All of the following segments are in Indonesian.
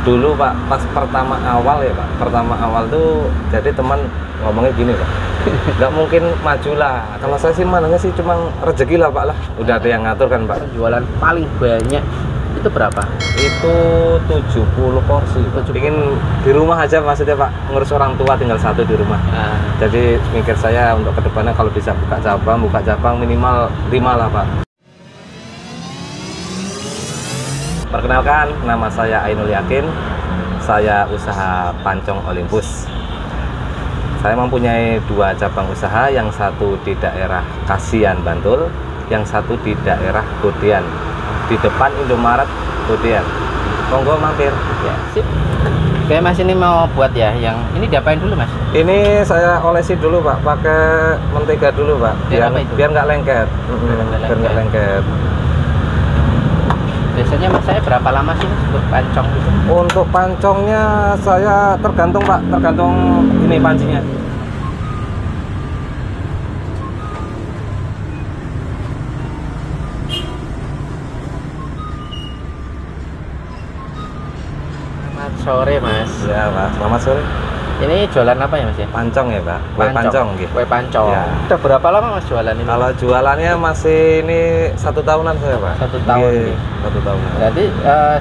Dulu Pak, pas pertama awal ya Pak, pertama awal tuh jadi teman ngomongnya gini Pak, nggak mungkin maju lah. Kalau saya sih mananya sih cuma rezeki lah Pak lah, udah ada yang ngatur kan Pak. Penjualan paling banyak itu berapa? Itu 70 porsi. Ingin di rumah aja maksudnya Pak, ngurus orang tua tinggal satu di rumah. Jadi mikir saya untuk kedepannya kalau bisa buka cabang minimal 5 lah Pak. Perkenalkan, nama saya Ainul Yakin. Saya usaha Pancong Olympus. Saya mempunyai 2 cabang usaha, yang satu di daerah Kasihan, Bantul, yang satu di daerah Godean, di depan Indomaret Godean. Monggo mampir. Ya, sip. Oke Mas, ini mau buat ya, yang ini diapain dulu Mas? Ini saya olesi dulu Pak, pakai mentega dulu Pak, biar nggak lengket. Biar nggak lengket. Biasanya Mas saya berapa lama sih Mas untuk pancong itu? Untuk pancongnya saya tergantung Pak, tergantung ini pancinya. Selamat sore Mas. Ya Pak, selamat sore. Ini jualan apa ya Mas ya? Pancong ya Pak, kue pancong gitu. Kue pancong. Ya. Udah berapa lama Mas jualan ini? Kalau jualannya masih ini 1 tahunan saya Pak. 1 tahun. Iya, 1 tahun. Berarti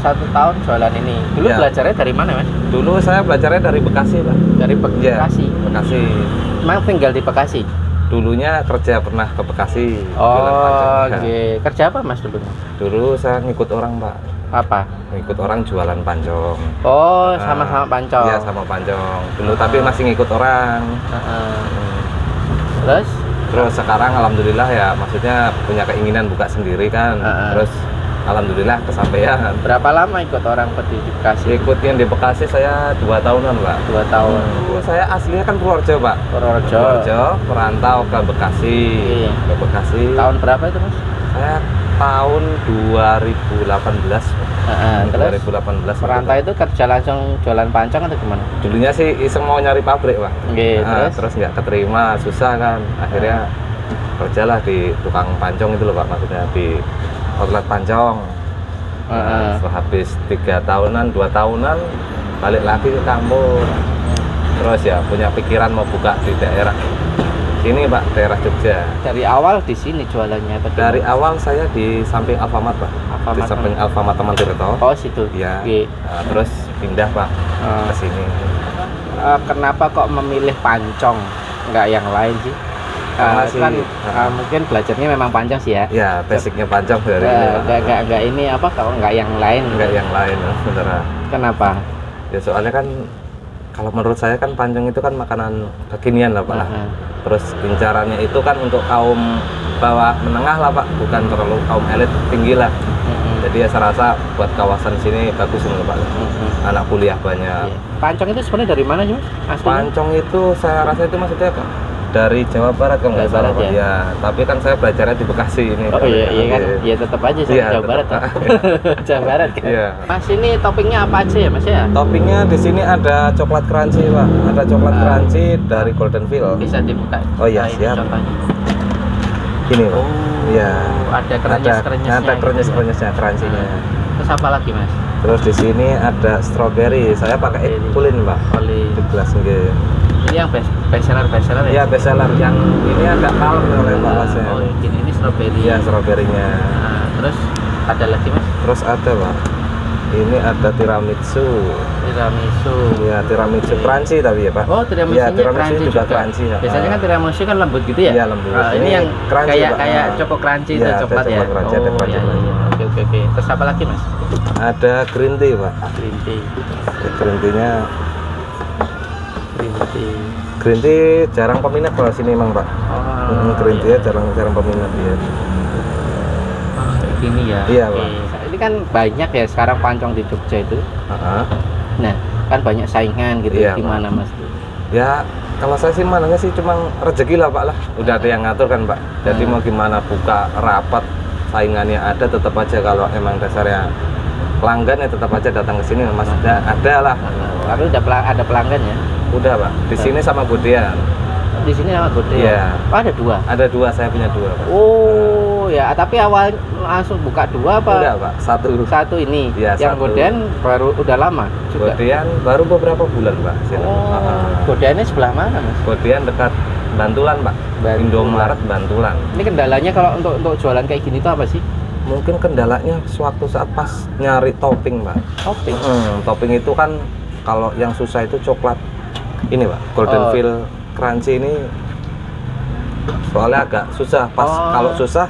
1 tahun jualan ini. Dulu Ya. belajarnya dari mana Mas? Dulu saya belajarnya dari Bekasi Pak. Dari Bekasi. Ya, Bekasi. Emang tinggal di Bekasi? Dulunya kerja pernah ke Bekasi. jualan Oh, pancong. oke. Kerja apa Mas dulu? Dulu saya ngikut orang Pak. Apa? Ngikut orang jualan pancong. Oh, sama-sama pancong. Iya, sama pancong. Dulu tapi masih ngikut orang. Terus? Terus sekarang alhamdulillah ya, maksudnya punya keinginan buka sendiri kan. Terus alhamdulillah kesampaian. Berapa lama ikut orang di Bekasi? Ikut yang di Bekasi saya 2 tahunan Pak. 2 tahun. Saya aslinya kan Purworejo Pak. Purworejo. Merantau ke Bekasi. Iya. Ke Bekasi. Tahun berapa itu Mas? Saya tahun 2018. Terus 2018. merantau itu kerja langsung jualan pancong atau gimana? Dulunya sih iseng mau nyari pabrik Pak. Terus nggak keterima, susah kan. Akhirnya kerjalah di tukang pancong itu loh Pak, maksudnya di outlet pancong. Setelah habis 3 tahunan, 2 tahunan balik lagi ke kampung. Terus ya punya pikiran mau buka di daerah sini Pak, daerah Jogja. Dari awal di sini jualannya atau Dari gimana? awal saya di samping Alfamart Pak. Di samping Alfamart Taman Tirto. Oh, situ. Iya. Oke. Terus pindah Pak ke sini. Kenapa kok memilih pancong nggak yang lain sih? Kan mungkin belajarnya memang pancong sih ya. Ya, basicnya pancong dari ini. Nggak ini apa kalau nggak yang lain? Nggak yang lain, beneran. Kenapa? Ya soalnya kan kalau menurut saya kan pancong itu kan makanan kekinian lah Pak lah. Terus incarannya itu kan untuk kaum bawah menengah lah Pak, bukan terlalu kaum elit tinggi lah. Jadi ya saya rasa buat kawasan sini bagus loh Pak. Anak kuliah banyak. Pancong itu sebenarnya dari mana sih Mas? Aslinya? Pancong itu saya rasa itu maksudnya dari Jawa Barat kalau nggak salah Pak. Ya, tapi kan saya belajarnya di Bekasi ini. Oh iya kan, ya tetap aja sih Jawa Barat kan. Jawa Barat kan. Iya. Mas ini toppingnya apa aja ya Mas ya? Toppingnya di sini ada coklat crunchy Pak. Ada coklat crunchy dari Golden Veal. Bisa dibuka. Oh iya, siap. Ini Pak. Iya. Ada krenyes-krenyesnya. Ada krenyes-krenyesnya, crunchy-nya. Terus apa lagi Mas? Terus di sini ada strawberry. Saya pakai kulin Pak. Di gelas nggih. Ini yang best seller ya? Iya, best seller. Yang ini agak kalem oleh Pak Lasnya. Oh, ini strawberry. Iya, strawberry-nya. Terus ada lagi Mas? Terus ada Pak. Ini ada tiramisu. Iya, tiramisu crunchy tapi ya Pak. Oh, tiramisu juga crunchy. Biasanya kan tiramisu kan lembut gitu ya? Iya, lembut. Ini yang crunchy, kayak choco crunchy itu coklat ya? Oh iya. Oke. Terus apa lagi Mas? Ada green tea Pak. Green tea. Green tea-nya Green tea jarang peminat kalau sini emang Pak. Green tea jarang peminat ya. Kayak gini ya. Iya Pak. Ini kan banyak ya sekarang pancong di Jogja itu. Nah, kan banyak saingan gitu. Iya, gimana Mas? Ya kalau saya sih mananya sih cuma rezeki lah Pak lah. Udah ada yang ngatur kan Pak. Jadi mau gimana buka rapat saingannya ada, tetap aja kalau emang dasarnya pelanggan ya tetap aja datang ke sini. Maksudnya ada lah. Tapi udah ada pelanggan ya? Udah Pak. Di sini sama Godean. Di sini sama Godean. Oh, ada 2? Ada 2, saya punya 2 Pak. Oh, iya. Oke. Oh ya, tapi awal langsung buka 2 apa? Enggak Pak, Satu ini. Ya, yang satu. Godean baru udah lama juga. Godean baru beberapa bulan Pak. Godeannya sebelah mana Mas? Godean dekat Bantulan Pak. Indomaret Bantulan. Ini kendalanya kalau untuk jualan kayak gini tuh apa sih? Mungkin kendalanya suatu saat pas nyari topping Pak. Topping? Topping itu kan kalau yang susah itu coklat ini Pak, Golden Feel Crunchy ini soalnya agak susah. Pas kalau susah,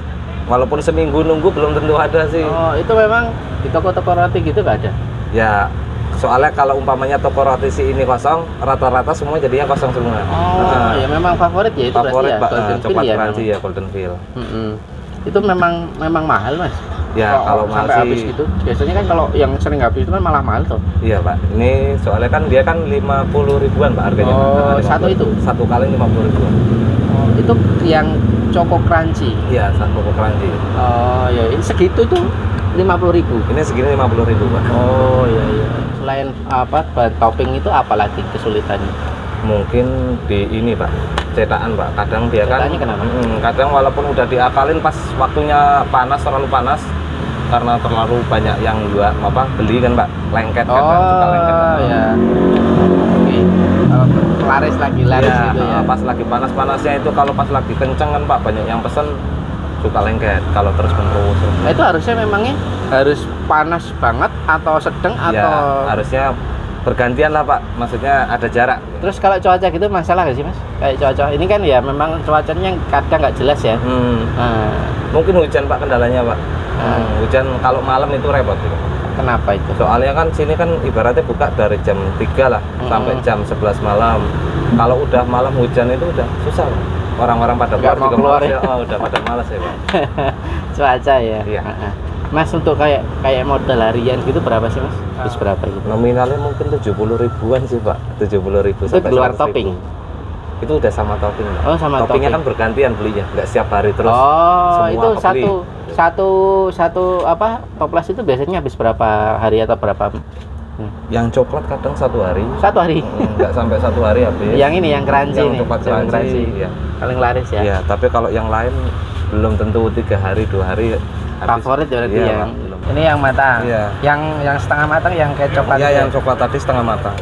walaupun seminggu nunggu belum tentu ada sih. Oh, itu memang di toko-toko roti gitu nggak ada? Ya, soalnya kalau umpamanya toko roti si ini kosong, rata-rata semua jadinya kosong semua. Oh, ya memang favorit ya itu favorit berarti ya, Golden coklat crunchy ya, Golden Feel. Itu memang mahal Mas. Ya kalau sampai habis gitu. Biasanya kan kalau yang sering habis itu kan malah mahal tuh. Iya Pak. Ini soalnya kan dia kan 50 ribuan Pak harganya. Oh, satu itu? Satu kali 50 ribuan. Oh, itu yang Choco Crunchy. Iya, Choco Crunchy. Oh, ya ini segitu tuh 50.000. Ini segini 50.000 Pak. Oh, iya iya. Selain apa topping itu apalagi kesulitannya? Mungkin di ini Pak, cetakan Pak. Kadang dia kan kadang walaupun udah diakalin pas waktunya panas, terlalu panas karena terlalu banyak yang beli kan Pak, lengket kadang suka lengket. Oh ya. Oke. Kalau laris ya, gitu ya. Pas lagi panas-panasnya itu, kalau pas lagi kenceng kan Pak, banyak yang pesen suka lengket kalau terus menerus. Nah, itu harusnya memangnya harus panas banget atau sedang ya, atau harusnya bergantian lah Pak, maksudnya ada jarak. Terus kalau cuaca gitu masalah nggak sih Mas? Kayak cuaca ini kan ya memang cuacanya kadang nggak jelas ya. Mungkin hujan Pak kendalanya Pak. Hujan kalau malam itu repot gitu. Kenapa itu? Soalnya kan sini kan ibaratnya buka dari jam 3 lah sampai jam 11 malam. Kalau udah malam hujan itu udah susah Pak. Orang-orang pada keluar ya. Udah pada malas ya Pak. Cuaca ya. Iya. Mas untuk kayak modal harian gitu berapa sih Mas? Habis berapa gitu? Nominalnya mungkin 70 ribuan sih Pak. 70.000 sampai keluar topping. Itu udah sama topping. Oh, sama toppingnya kan bergantian belinya, nggak setiap hari terus. Oh, itu kebeli. satu apa toples itu biasanya habis berapa hari atau berapa? Yang coklat kadang 1 hari. 1 hari? Nggak sampai 1 hari habis. Yang ini yang crunchy yang nih. Coklat crunchy. Ya. Paling laris ya. Iya, tapi kalau yang lain belum tentu 3 hari, 2 hari. Favorit berarti ya. yang ini yang matang. Iya. Yang setengah matang yang kayak coklat. Iya, yang coklat tadi setengah matang.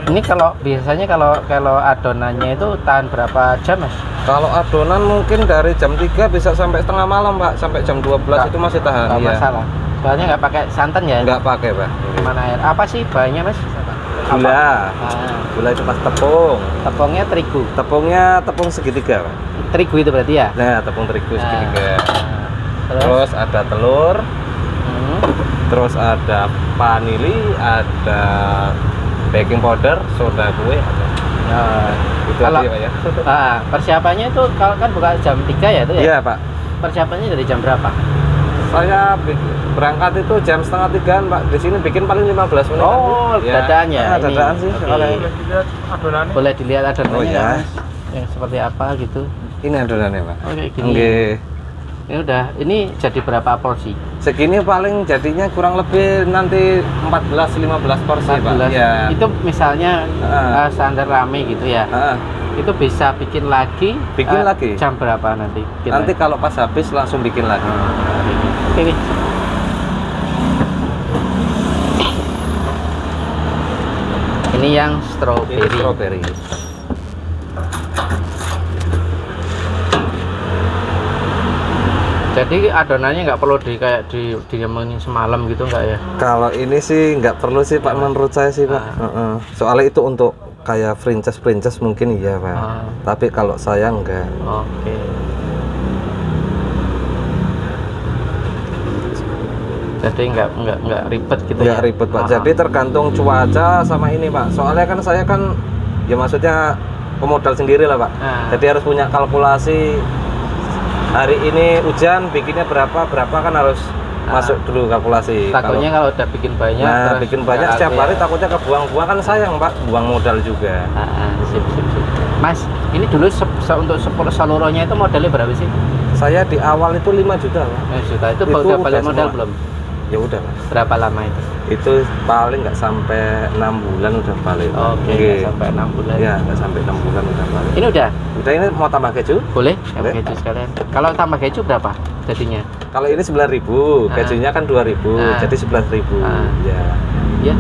Ini kalau biasanya kalau adonannya itu tahan berapa jam Mas? Kalau adonan mungkin dari jam 3 bisa sampai setengah malam Pak, sampai jam 12 itu masih tahan. Nggak masalah. Soalnya nggak pakai santan ya? Nggak pakai Pak. Gimana air? Apa sih bahannya Mas? Gula. Gula itu pas tepung. Tepungnya terigu. Tepungnya tepung segitiga Pak. Terigu itu berarti ya? Nah, tepung terigu segitiga. Terus ada telur. Terus ada vanili, ada baking powder, soda kue ada. Itu kalau, aja Pak ya. Persiapannya itu kalau kan buka jam 3 ya itu ya? Iya Pak. Persiapannya dari jam berapa? Saya berangkat itu jam 2:30 Pak. Di sini bikin paling 15 menit. Oh, dadaan ya? Dadaan sih. Okay. Boleh dilihat adonannya. Oh ya. Yang seperti apa gitu. Ini adonannya Pak. Oke, gini. Ini jadi berapa porsi? Segini paling jadinya kurang lebih nanti 14-15 porsi 14. Pak. Ya. Itu misalnya standar rame gitu ya. Itu bisa bikin lagi. Lagi. Jam berapa nanti? Nanti kalau pas habis langsung bikin lagi. Oke. Ini yang strawberry. Jadi adonannya nggak perlu diamenin semalam gitu nggak ya? Kalau ini sih nggak perlu sih Pak, menurut saya sih Pak. Soalnya itu untuk kayak franchise mungkin iya Pak. Tapi kalau saya enggak. Oke. Jadi nggak ribet gitu ya? Nggak ribet Pak. Jadi tergantung cuaca sama ini Pak. Soalnya kan saya kan ya maksudnya pemodal sendiri lah Pak. Jadi harus punya kalkulasi. Hari ini hujan, bikinnya berapa kan harus masuk dulu kalkulasi. Takutnya kalau udah bikin banyak. Nah, bikin banyak setiap hari takutnya kebuang-buang kan sayang Pak, buang modal juga. Sip. Mas, ini dulu untuk seluruhnya itu modalnya berapa sih? Saya di awal itu 5 juta Pak. 5 juta itu udah balik modal belum? ya udah Pak. Berapa lama itu? Itu paling nggak sampai 6 bulan udah paling. Oke, nggak sampai 6 bulan. Ya, nggak sampai 6 bulan udah paling. Ini udah? Udah, ini mau tambah keju? Boleh, tambah Boleh. keju sekalian. Kalau tambah keju berapa jadinya? Kalau ini 9.000, kejunya kan 2.000, jadi 11.000. Ya. Ya.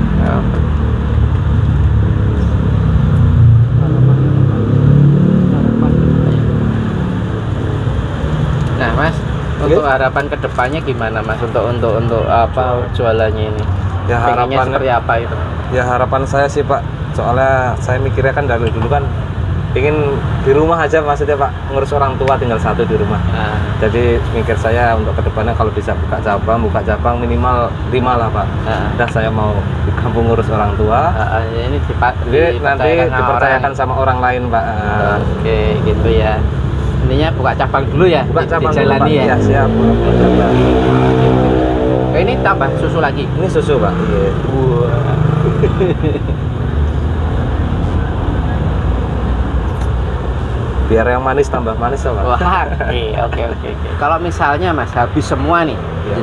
Nah, Mas, untuk harapan kedepannya gimana, Mas? Untuk apa jualannya ini? Ya Pengennya harapannya seperti apa itu? Ya harapan saya sih Pak, soalnya saya mikirnya kan dari dulu kan ingin di rumah aja, maksudnya Pak, ngurus orang tua tinggal satu di rumah. Jadi mikir saya untuk kedepannya kalau bisa buka cabang minimal 5 lah Pak. Udah saya mau di kampung ngurus orang tua. Ini Jadi nanti dipercayakan sama orang lain Pak. Oke, gitu ya. Intinya buka cabang dulu ya. Buka cabang dulu, dijalani Pak. ya. Ya siap. Ini tambah susu lagi. Ini susu Pak. Iya. Biar yang manis tambah manis Pak. Wah, oke. Kalau misalnya Mas habis semua nih,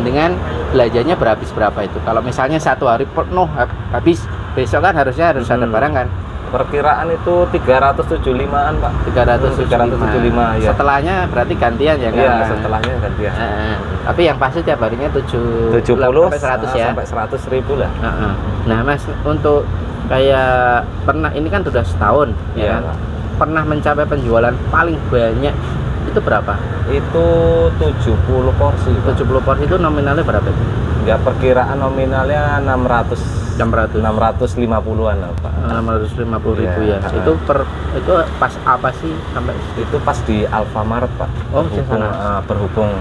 dengan belanjanya berapa itu? Kalau misalnya satu hari penuh habis, besok kan harusnya harus ada barang kan? Perkiraan itu 375-an Pak. 375 ya. Setelahnya berarti gantian ya kan? Iya, setelahnya gantian. Tapi yang pasti tiap harinya 70 sampai 100 ya. Sampai 100.000 lah. Nah, Mas, untuk kayak pernah ini kan sudah setahun ya kan? Pernah mencapai penjualan paling banyak itu berapa? Itu 70 porsi. 70 porsi itu nominalnya berapa itu? Ya perkiraan nominalnya 650-an lah Pak. 650.000 ya. Itu pas apa sih sampai itu pas di Alfamart Pak. Oh, di sana. Berhubung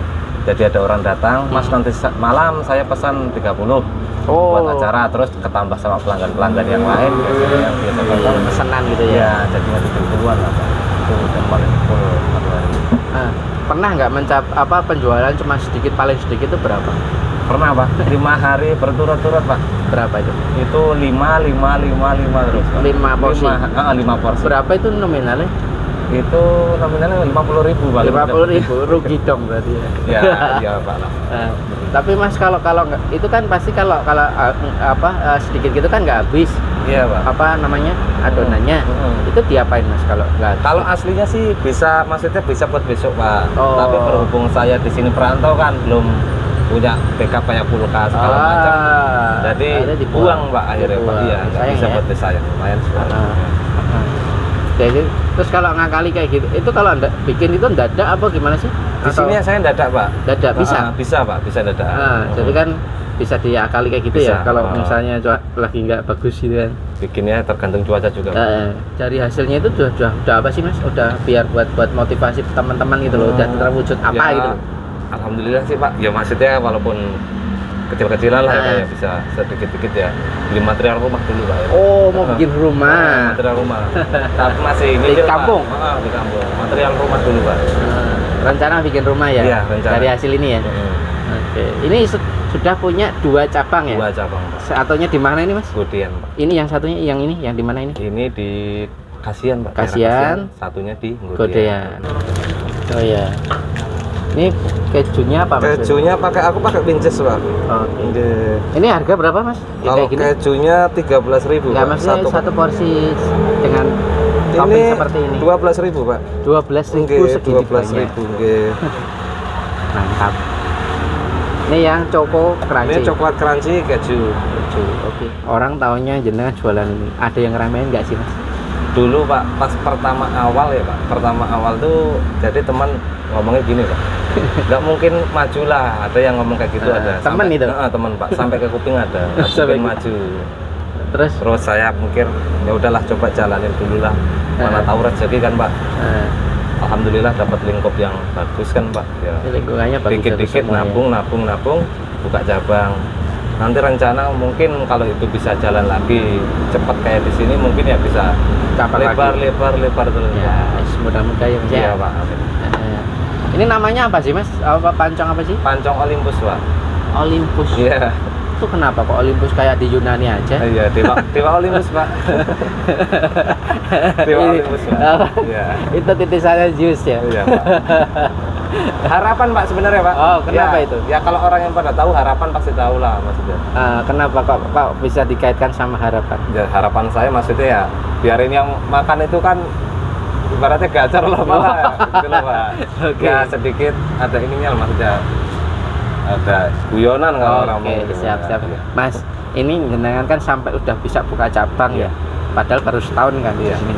jadi ada orang datang, Mas nanti malam saya pesan 30 buat acara, terus ketambah sama pelanggan-pelanggan yang lain biasanya yang biasa pesanan gitu ya. Ya, jadinya 70-an lah Pak. Itu yang paling full satu hari. Pernah nggak penjualan cuma sedikit, paling sedikit itu berapa? Pernah Pak, 5 hari berturut-turut Pak. Berapa itu? Itu 5 terus Pak. 5 porsi? 5 porsi. Berapa itu nominalnya? Itu nominalnya 50.000 Pak. 50.000, rugi dong berarti ya? Ya Pak lah. Tapi Mas kalau nggak, itu kan pasti kalau sedikit gitu kan nggak habis. Iya Pak. Adonannya itu diapain Mas kalau nggak? Kalau aslinya sih bisa, maksudnya bisa buat besok Pak. Tapi berhubung saya di sini perantau kan belum punya backup kayak kulkas segala macam, jadi dibuang Pak akhirnya Pak. Iya, nggak bisa buat saya, lumayan sebenarnya. Jadi terus kalau ngakali kayak gitu, itu kalau anda bikin itu dadak apa gimana sih? Di sini saya dadak Pak. Dadak bisa? Bisa Pak, bisa dadak. Jadi kan bisa diakali kayak gitu ya, kalau misalnya lagi nggak bagus gitu kan. Bikinnya tergantung cuaca juga. Dari hasilnya itu udah apa sih Mas? Udah biar buat motivasi teman-teman gitu loh, udah terwujud apa ya, gitu loh. Alhamdulillah sih Pak, ya maksudnya walaupun kecil-kecilan lah ya, bisa sedikit-sedikit ya, beli material rumah dulu Pak ya. Mau bikin rumah? Material rumah, tapi masih ini di kampung? Di kampung, material rumah dulu Pak. Rencana bikin rumah ya? Iya, rencana. Dari hasil ini ya? Oke, ini sudah punya 2 cabang ya? 2 cabang Pak. Satunya di mana ini Mas? Godean Pak. Ini yang satunya, yang ini, yang di mana ini? Ini di Kasihan Pak. Kasihan. Satunya di Godean. Oh ya. Ini kejunya apa Mas? Kejunya aku pakai Pinches Pak. Oke. Ini harga berapa Mas? Kalau kejunya 13.000. Nggak, maksudnya satu porsi dengan topping seperti ini. 12.000 Pak. 12.000 segini 12.000. Mantap. Ini yang choco crunchy. Ini coklat crunchy keju. Oke. Orang taunya jenengan jualan ini. Ada yang ramein nggak sih Mas? Dulu Pak, pas pertama awal ya Pak. Pertama awal tuh jadi teman ngomongnya gini Pak. Nggak mungkin maju lah, ada yang ngomong kayak gitu ada. Teman itu? Teman Pak, sampai ke kuping ada. Nggak mungkin maju. Terus saya mikir ya udahlah coba jalanin dulu lah. Mana tahu rezeki kan Pak. Alhamdulillah dapat lingkup yang bagus kan Pak. Ya. Lingkungannya bagus. Dikit-dikit nabung, buka cabang. Nanti rencana mungkin kalau itu bisa jalan lagi cepat kayak di sini, mungkin ya bisa lebar terus. Ya, mudah-mudahan ya Mas. Iya Pak. Ini namanya apa sih Mas? Pancong apa sih? Pancong Olympus Pak. Olympus. Iya. Itu kenapa kok Olympus kayak di Yunani aja? Iya, dewa Olympus Pak. Dewa Olympus Pak. Iya. Itu titisannya Zeus ya. Iya Pak. Harapan Pak sebenarnya Pak. Oh, kenapa ya, itu? Ya kalau orang yang pada tahu harapan pasti tahu lah maksudnya. Kenapa kok bisa dikaitkan sama harapan? Ya, harapan saya maksudnya ya biarin yang makan itu kan ibaratnya gacor loh Pak lah, gitu loh Pak. Oke. Ya sedikit ada ininya loh, maksudnya ada guyonan kalau orang mau. Oke, siap. Ya. Mas, ini jenengan kan sampai udah bisa buka cabang ya. Padahal baru setahun kan di sini.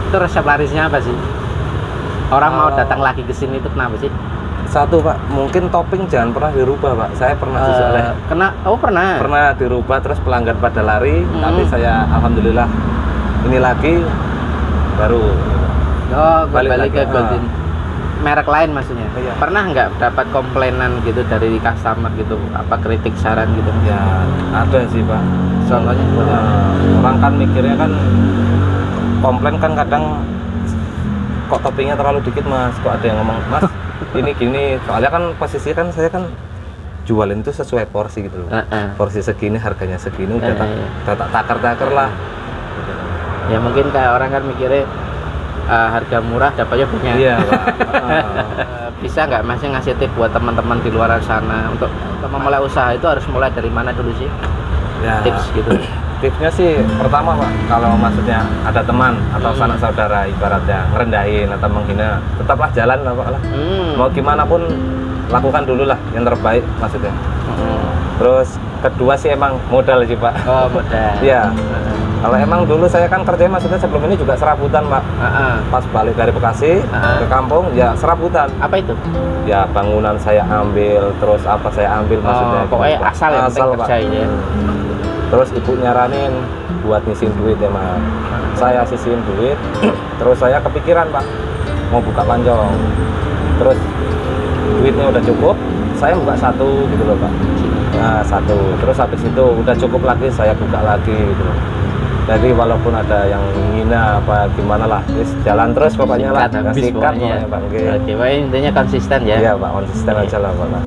Itu resep larisnya apa sih? Orang mau datang lagi ke sini itu kenapa sih? Satu Pak, mungkin topping jangan pernah dirubah Pak. Saya pernah soalnya. Pernah. Pernah dirubah terus pelanggan pada lari, tapi saya alhamdulillah ini lagi baru. Balik ke Golden. Merek lain maksudnya. Iya. Pernah nggak dapat komplainan gitu dari customer gitu, apa kritik saran gitu? Ya ada sih Pak. Contohnya orang kan mikirnya kan komplain kan kadang kok toppingnya terlalu dikit Mas, kok ada yang ngomong Mas ini gini, soalnya kan posisi kan saya kan jualin itu sesuai porsi gitu loh. Porsi segini harganya segini udah tak takar lah. Ya mungkin kayak orang kan mikirnya harga murah dapatnya banyak. Iya Pak. Bisa nggak Mas ngasih tip buat teman-teman di luar sana untuk memulai usaha itu harus mulai dari mana dulu sih? Ya, tips gitu. Tipsnya sih pertama Pak, kalau maksudnya ada teman atau sanak saudara ibaratnya ngerendahin atau menghina, tetaplah jalan lah Pak lah. Mau gimana pun lakukan dulu lah yang terbaik maksudnya. Terus kedua sih emang modal sih Pak. Oh modal. Iya. Kalau emang dulu saya kan kerjanya maksudnya sebelum ini juga serabutan Pak. Pas balik dari Bekasi ke kampung ya serabutan. Apa itu? Ya bangunan saya ambil, terus apa saya ambil maksudnya. Pokoknya gitu, asal yang penting kerja ini ya. Terus ibu nyaranin buat ngisiin duit ya Mas. Saya sisihin duit, terus saya kepikiran Pak mau buka panjong. Terus duitnya udah cukup, saya buka satu gitu loh Pak. Nah satu, terus habis itu udah cukup lagi saya buka lagi gitu loh. Jadi walaupun ada yang ngina apa gimana lah, jalan terus pokoknya lah, sikat pokoknya Pak. Oke, intinya konsisten ya. Iya Pak, konsisten aja lah Pak.